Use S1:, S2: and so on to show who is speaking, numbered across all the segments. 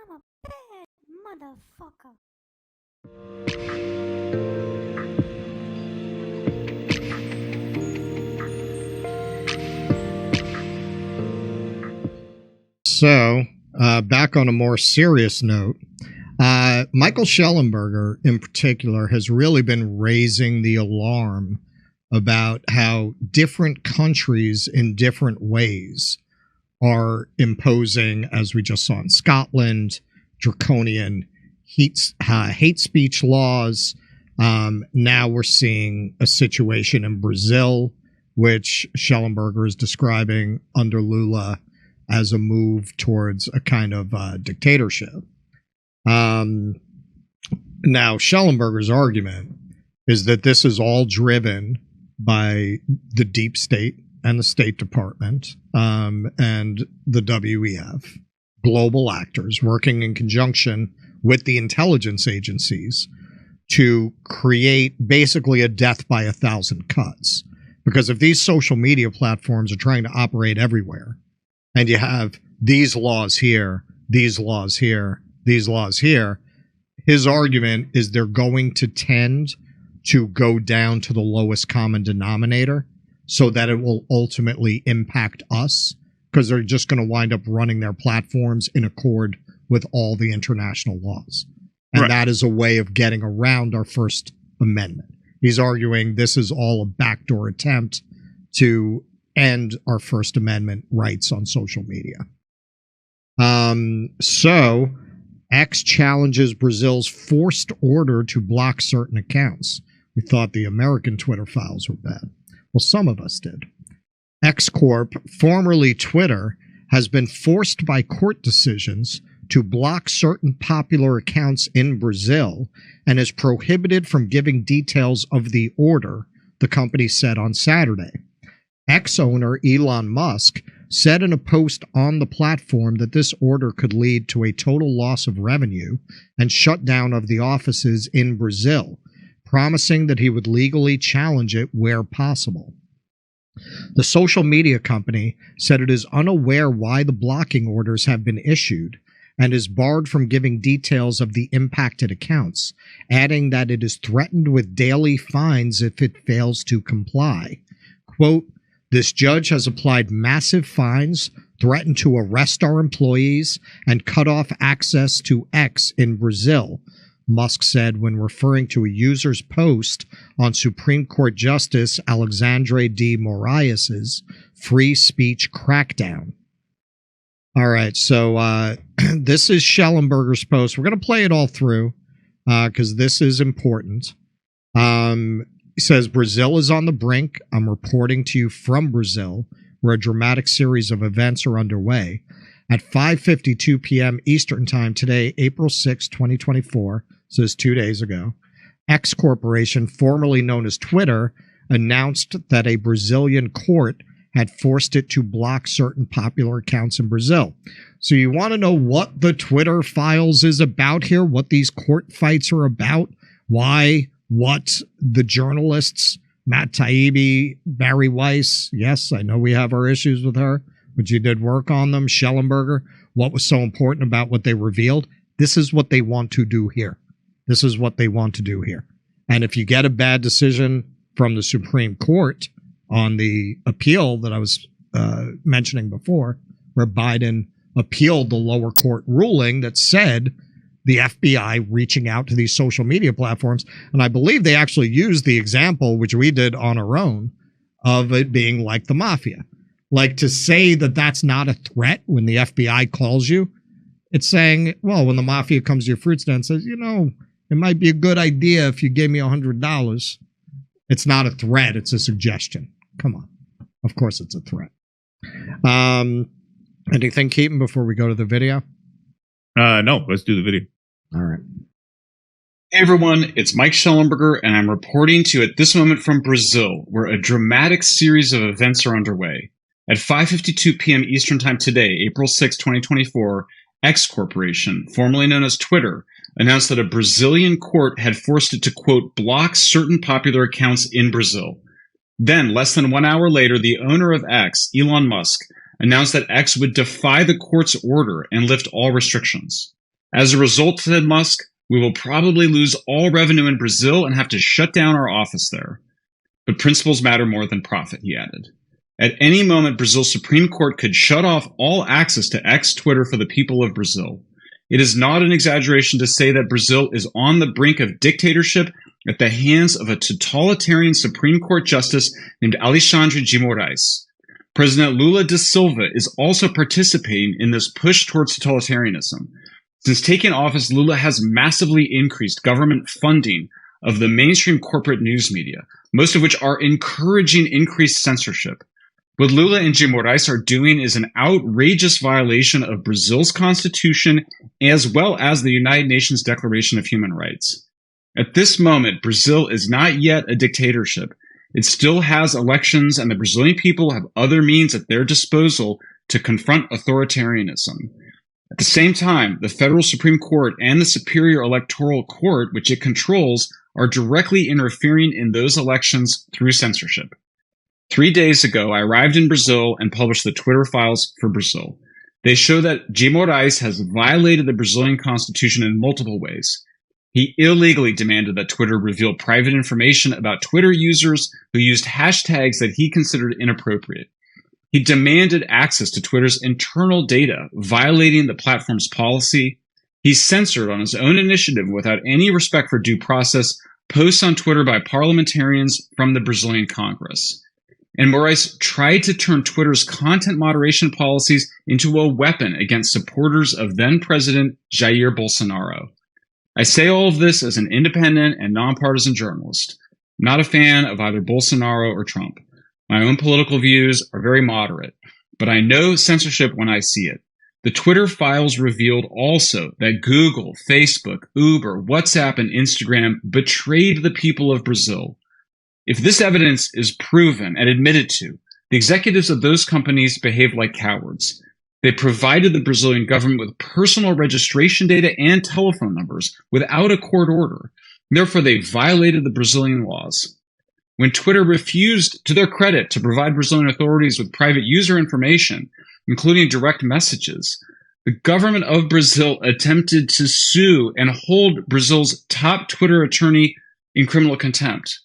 S1: I'm a bad motherfucker.
S2: So, back on a more serious note, Michael Schellenberger in particular has really been raising the alarm about how different countries in different ways are imposing, as we just saw in Scotland, draconian hate speech laws. Now we're seeing a situation in Brazil, which Schellenberger is describing under Lula as a move towards a kind of dictatorship. Now, Schellenberger's argument is that this is all driven by the deep state and the State Department and the WEF, global actors working in conjunction with the intelligence agencies to create basically a death by 1,000 cuts. Because if these social media platforms are trying to operate everywhere, and you have these laws here, these laws here, these laws here, his argument is they're going to tend to go down to the lowest common denominator so that it will ultimately impact us, because they're just going to wind up running their platforms in accord with all the international laws. And right. That is a way of getting around our First Amendment. He's arguing this is all a backdoor attempt to end our First Amendment rights on social media. So X challenges Brazil's forced order to block certain accounts. We thought the American Twitter files were bad. Well, some of us did. X Corp, formerly Twitter, has been forced by court decisions to block certain popular accounts in Brazil and is prohibited from giving details of the order, the company said on Saturday. X owner Elon Musk said in a post on the platform that this order could lead to a total loss of revenue and shutdown of the offices in Brazil, promising that he would legally challenge it where possible. The social media company said it is unaware why the blocking orders have been issued and is barred from giving details of the impacted accounts, adding that it is threatened with daily fines if it fails to comply. Quote, "This judge has applied massive fines, threatened to arrest our employees, and cut off access to X in Brazil," Musk said when referring to a user's post on Supreme Court Justice Alexandre de Moraes' free speech crackdown. All right, so this is Schellenberger's post. We're going to play it all through because this is important. He says, Brazil is on the brink. I'm reporting to you from Brazil, where a dramatic series of events are underway. At 5:52 p.m. Eastern Time today, April 6, 2024, so this is 2 days ago, X Corporation, formerly known as Twitter, announced that a Brazilian court had forced it to block certain popular accounts in Brazil. So you want to know what the Twitter files is about here, what these court fights are about, why, what the journalists, Matt Taibbi, Barry Weiss, yes, I know we have our issues with her, but you did work on them, Schellenberger, what was so important about what they revealed? This is what they want to do here. This is what they want to do here. And if you get a bad decision from the Supreme Court on the appeal that I was mentioning before, where Biden appealed the lower court ruling that said the FBI reaching out to these social media platforms, and I believe they actually used the example, which we did on our own, of it being like the mafia. Like, to say that that's not a threat when the FBI calls you, it's saying, well, when the mafia comes to your fruit stand and says, you know, it might be a good idea if you gave me $100. It's not a threat. It's a suggestion. Come on. Of course it's a threat. Anything, Keaton, before we go to the video?
S3: No, let's do the video.
S2: All right.
S4: Hey everyone, it's Mike Schellenberger, and I'm reporting to you at this moment from Brazil, where a dramatic series of events are underway. At 5:52 p.m. Eastern Time today, April 6, 2024, X Corporation, formerly known as Twitter, announced that a Brazilian court had forced it to, quote, block certain popular accounts in Brazil. Then, less than 1 hour later, the owner of X, Elon Musk, announced that X would defy the court's order and lift all restrictions. As a result, said Musk, we will probably lose all revenue in Brazil and have to shut down our office there. But principles matter more than profit, he added. At any moment, Brazil's Supreme Court could shut off all access to X Twitter for the people of Brazil. It is not an exaggeration to say that Brazil is on the brink of dictatorship at the hands of a totalitarian Supreme Court justice named Alexandre de Moraes. President Lula da Silva is also participating in this push towards totalitarianism. Since taking office, Lula has massively increased government funding of the mainstream corporate news media, most of which are encouraging increased censorship. What Lula and de Moraes are doing is an outrageous violation of Brazil's constitution as well as the United Nations Declaration of Human Rights. At this moment, Brazil is not yet a dictatorship. It still has elections, and the Brazilian people have other means at their disposal to confront authoritarianism. At the same time, the federal Supreme Court and the Superior Electoral Court, which it controls, are directly interfering in those elections through censorship. 3 days ago, I arrived in Brazil and published the Twitter files for Brazil. They show that de Moraes has violated the Brazilian constitution in multiple ways. He illegally demanded that Twitter reveal private information about Twitter users who used hashtags that he considered inappropriate. He demanded access to Twitter's internal data, violating the platform's policy. He censored on his own initiative, without any respect for due process, posts on Twitter by parliamentarians from the Brazilian Congress. And Moraes tried to turn Twitter's content moderation policies into a weapon against supporters of then-President Jair Bolsonaro. I say all of this as an independent and nonpartisan journalist. I'm not a fan of either Bolsonaro or Trump. My own political views are very moderate, but I know censorship when I see it. The Twitter files revealed also that Google, Facebook, Uber, WhatsApp, and Instagram betrayed the people of Brazil. If this evidence is proven and admitted to, the executives of those companies behaved like cowards. They provided the Brazilian government with personal registration data and telephone numbers without a court order. Therefore, they violated the Brazilian laws. When Twitter refused, to their credit, to provide Brazilian authorities with private user information, including direct messages, the government of Brazil attempted to sue and hold Brazil's top Twitter attorney in criminal contempt.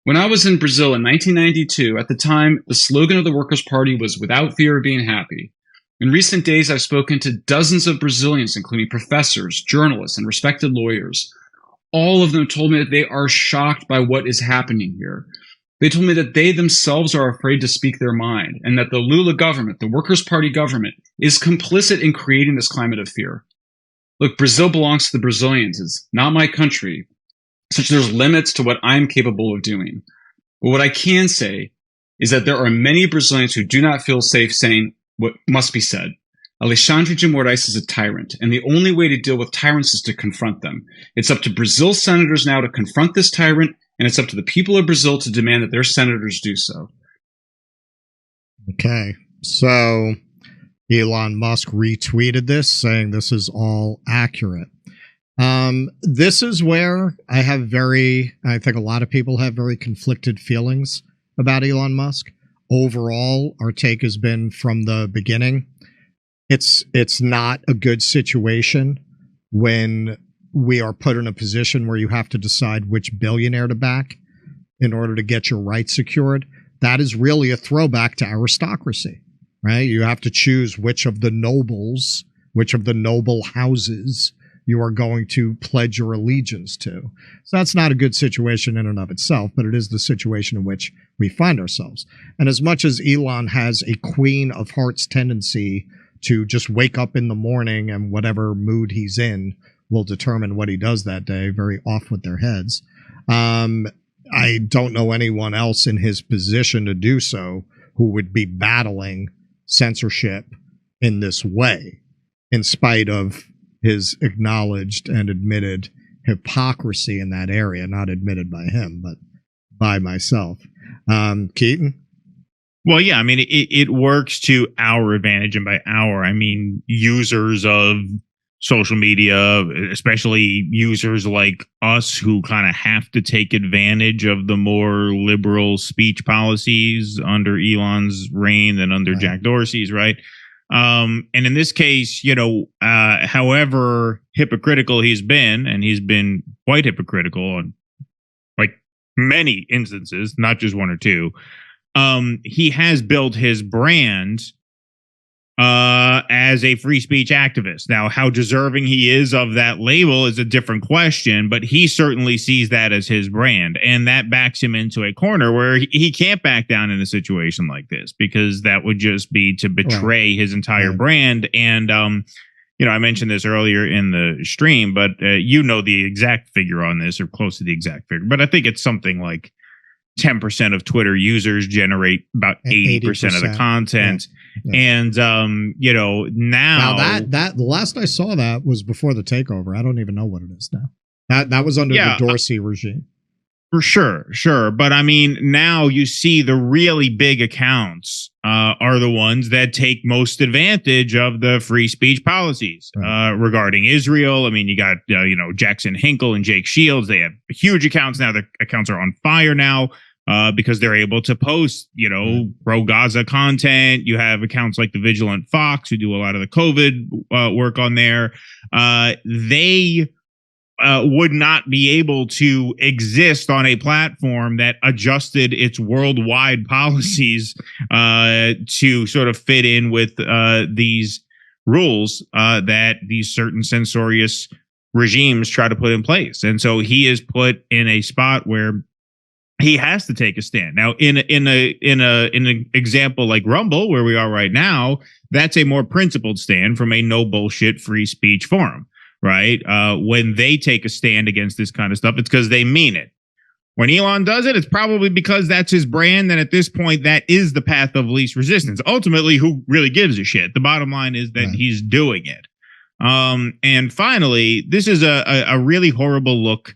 S4: When I was in Brazil in 1992, at the time, the slogan of the Workers' Party was "Without fear of being happy." In recent days, I've spoken to dozens of Brazilians, including professors, journalists, and respected lawyers. All of them told me that they are shocked by what is happening here. They told me that they themselves are afraid to speak their mind, and that the Lula government, the Workers' Party government, is complicit in creating this climate of fear. Look, Brazil belongs to the Brazilians. It's not my country. Such there's limits to what I'm capable of doing. But what I can say is that there are many Brazilians who do not feel safe saying what must be said. Alexandre de Moraes is a tyrant, and the only way to deal with tyrants is to confront them. It's up to Brazil's senators now to confront this tyrant, and it's up to the people of Brazil to demand that their senators do so.
S2: Okay, so Elon Musk retweeted this, saying this is all accurate. This is where I think a lot of people have very conflicted feelings about Elon Musk. Overall, our take has been from the beginning, it's not a good situation when we are put in a position where you have to decide which billionaire to back in order to get your rights secured. That is really a throwback to aristocracy, right? You have to choose which of the nobles, which of the noble houses you are going to pledge your allegiance to. So that's not a good situation in and of itself, but it is the situation in which we find ourselves. And as much as Elon has a Queen of Hearts tendency to just wake up in the morning and whatever mood he's in will determine what he does that day, very off with their heads. I don't know anyone else in his position to do so who would be battling censorship in this way, in spite of his acknowledged and admitted hypocrisy in that area, not admitted by him, but by myself. Keaton?
S3: Well, yeah, I mean, it works to our advantage. And by our, I mean users of social media, especially users like us who kind of have to take advantage of the more liberal speech policies under Elon's reign than under Jack Dorsey's, right? And in this case, however hypocritical he's been, and he's been quite hypocritical on like many instances, not just one or two, he has built his brand as a free speech activist. Now, how deserving he is of that label is a different question, but he certainly sees that as his brand, and that backs him into a corner where he can't back down in a situation like this, because that would just be to betray his entire brand. And you know, I mentioned this earlier in the stream, but you know the exact figure on this, or close to the exact figure, but I think it's something like 10% of Twitter users generate about 80% of the content. Yeah. And you know, now
S2: that the last I saw that was before the takeover. I don't even know what it is now. That was under the Dorsey regime.
S3: For sure. But I mean, now you see the really big accounts are the ones that take most advantage of the free speech policies regarding Israel. I mean, you got, you know, Jackson Hinkle and Jake Shields. They have huge accounts now. Their accounts are on fire now because they're able to post, you know, pro-Gaza content. You have accounts like the Vigilant Fox, who do a lot of the COVID work on there. They would not be able to exist on a platform that adjusted its worldwide policies to sort of fit in with these rules that these certain censorious regimes try to put in place. And so he is put in a spot where he has to take a stand. Now, in an example like Rumble, where we are right now, that's a more principled stand from a no bullshit free speech forum. Right. When they take a stand against this kind of stuff, it's because they mean it. When Elon does it, it's probably because that's his brand. And at this point, that is the path of least resistance. Ultimately, who really gives a shit? The bottom line is that he's doing it. And finally, this is a really horrible look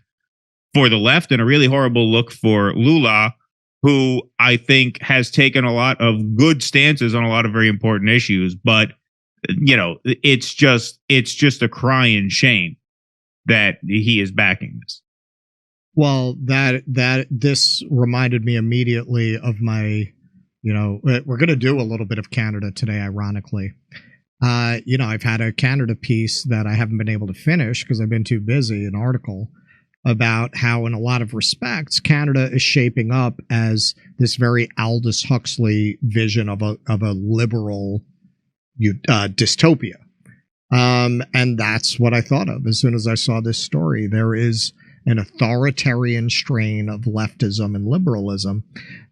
S3: for the left, and a really horrible look for Lula, who I think has taken a lot of good stances on a lot of very important issues. But you know, it's just a crying shame that he is backing this.
S2: Well, that this reminded me immediately of my, you know, we're going to do a little bit of Canada today, ironically. You know, I've had a Canada piece that I haven't been able to finish because I've been too busy, an article about how in a lot of respects, Canada is shaping up as this very Aldous Huxley vision of a liberal dystopia. And that's what I thought of as soon as I saw this story. There is an authoritarian strain of leftism and liberalism,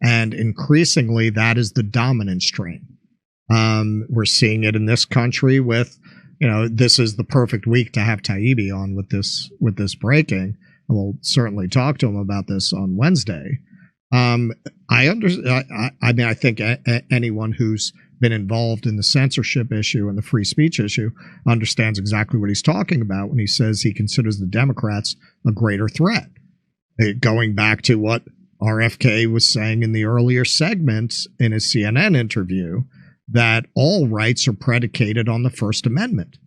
S2: and increasingly that is the dominant strain. We're seeing it in this country with, you know, this is the perfect week to have Taibbi on with this breaking. We'll certainly talk to him about this on Wednesday. I mean, I think anyone who's been involved in the censorship issue and the free speech issue understands exactly what he's talking about when he says he considers the Democrats a greater threat. Going back to what RFK was saying in the earlier segment in his CNN interview, that all rights are predicated on the First Amendment.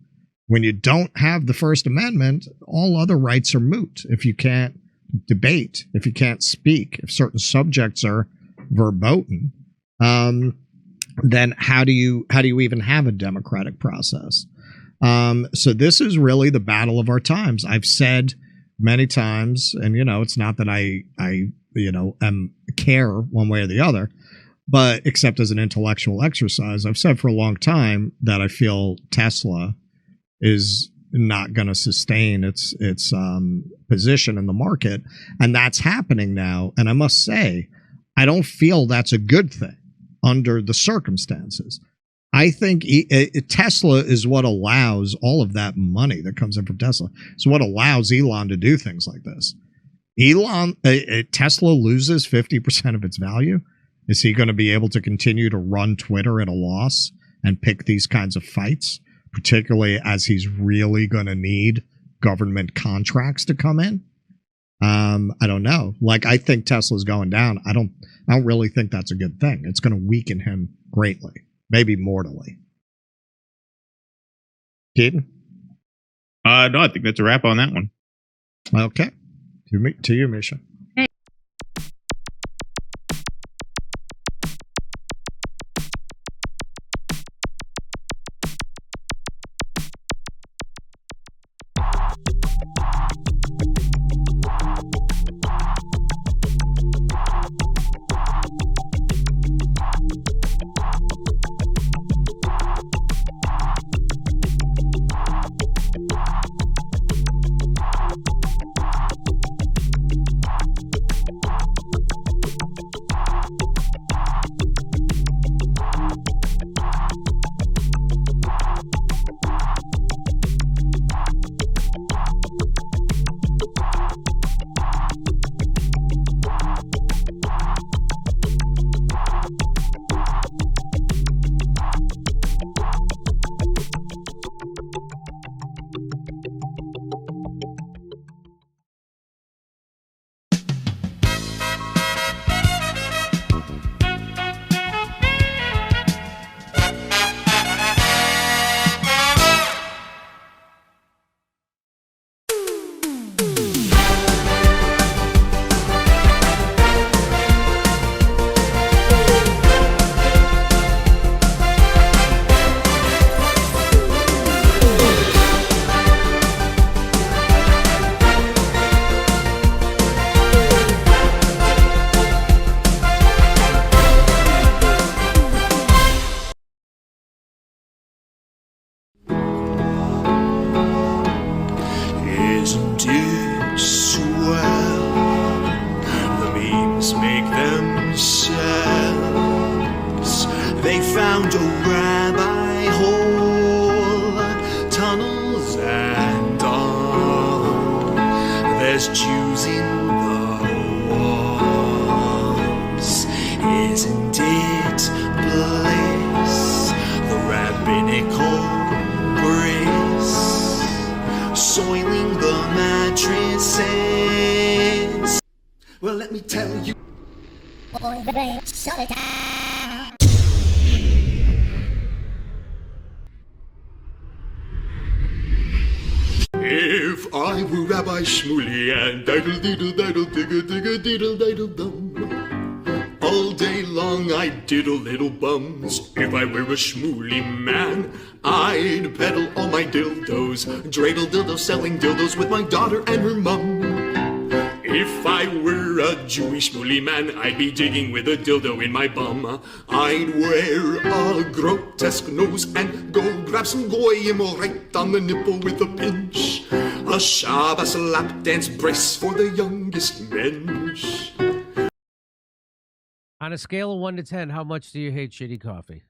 S2: When you don't have the First Amendment, all other rights are moot. If you can't debate, if you can't speak, if certain subjects are verboten, then how do you even have a democratic process? So this is really the battle of our times. I've said many times, and you know, it's not that I you know care one way or the other, but except as an intellectual exercise, I've said for a long time that I feel Tesla is not going to sustain its position in the market, and that's happening now. And I must say, I don't feel that's a good thing under the circumstances. I think Tesla is what allows all of that money that comes in from Tesla. It's what allows Elon to do things like this. Tesla loses 50% of its value. Is he going to be able to continue to run Twitter at a loss and pick these kinds of fights, particularly as he's really going to need government contracts to come in? I don't know. Like, I think Tesla's going down. I don't really think that's a good thing. It's going to weaken him greatly, maybe mortally. Keaton?
S3: No, I think that's a wrap on that one.
S2: Okay. To you, Misha.
S5: found a rabbi hole, tunnels and all. There's Jews in the walls. Isn't it bliss? The rabbinical bris, soiling the mattresses. Well, let me tell you.
S1: Shut it down.
S5: If I were Rabbi Shmuley and diddle diddle diddle digga digga diddle diddle dum, all day long I'd diddle little bums. If I were a Shmuley man, I'd peddle all my dildos, dreidel dildos, selling dildos with my daughter and her mum. If I were a Jewish Shmuley man, I'd be digging with a dildo in my bum. I'd wear a grotesque nose and go grab some goyim right on the nipple with a pinch. A Shabbos lap dance brace for the youngest mensch.
S6: On a scale of 1 to 10, how much do you hate shitty coffee?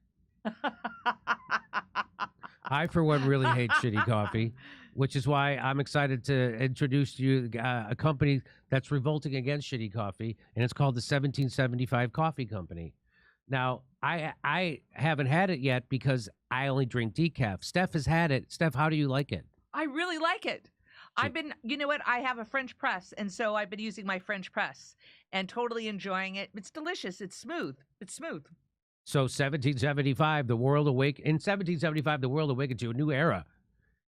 S6: I, for one, really hate shitty coffee, which is why I'm excited to introduce to you a company that's revolting against shitty coffee, and it's called the 1775 Coffee Company. Now, I haven't had it yet because I only drink decaf. Steph has had it. Steph, how do you like it?
S7: I really like it. I've been, you know what? I have a French press, and so I've been using my French press and totally enjoying it. It's delicious. It's smooth. It's smooth.
S6: So 1775, the world awake. In 1775, the world awakened to a new era.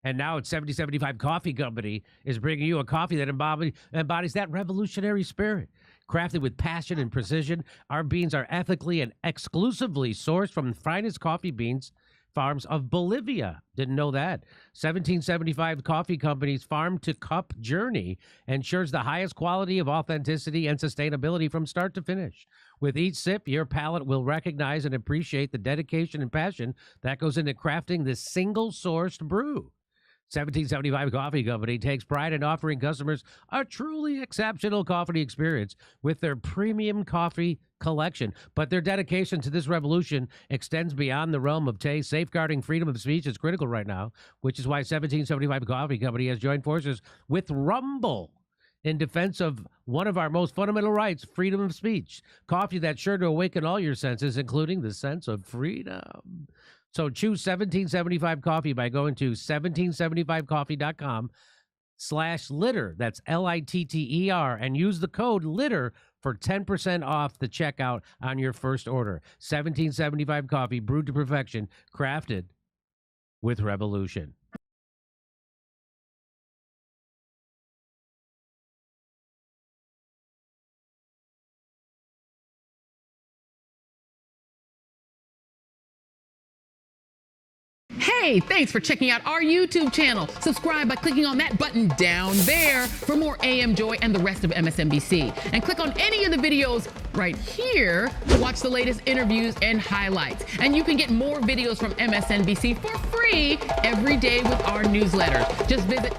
S6: And now it's 1775 Coffee Company is bringing you a coffee that embodies that revolutionary spirit. Crafted with passion and precision, our beans are ethically and exclusively sourced from the finest coffee beans farms of Bolivia. Didn't know that. 1775 Coffee Company's farm-to-cup journey ensures the highest quality of authenticity and sustainability from start to finish. With each sip, your palate will recognize and appreciate the dedication and passion that goes into crafting this single-sourced brew. 1775 Coffee Company takes pride in offering customers a truly exceptional coffee experience with their premium coffee collection. But their dedication to this revolution extends beyond the realm of taste. Safeguarding freedom of speech is critical right now, which is why 1775 Coffee Company has joined forces with Rumble in defense of one of our most fundamental rights, freedom of speech. Coffee that's sure to awaken all your senses, including the sense of freedom. So choose 1775 Coffee by going to 1775coffee.com/litter. That's LITTER, and use the code LITTER for 10% off the checkout on your first order. 1775 Coffee, brewed to perfection, crafted with revolution.
S8: Hey, thanks for checking out our YouTube channel. Subscribe by clicking on that button down there for more AM Joy and the rest of MSNBC. And click on any of the videos right here to watch the latest interviews and highlights. And you can get more videos from MSNBC for free every day with our newsletters. Just visit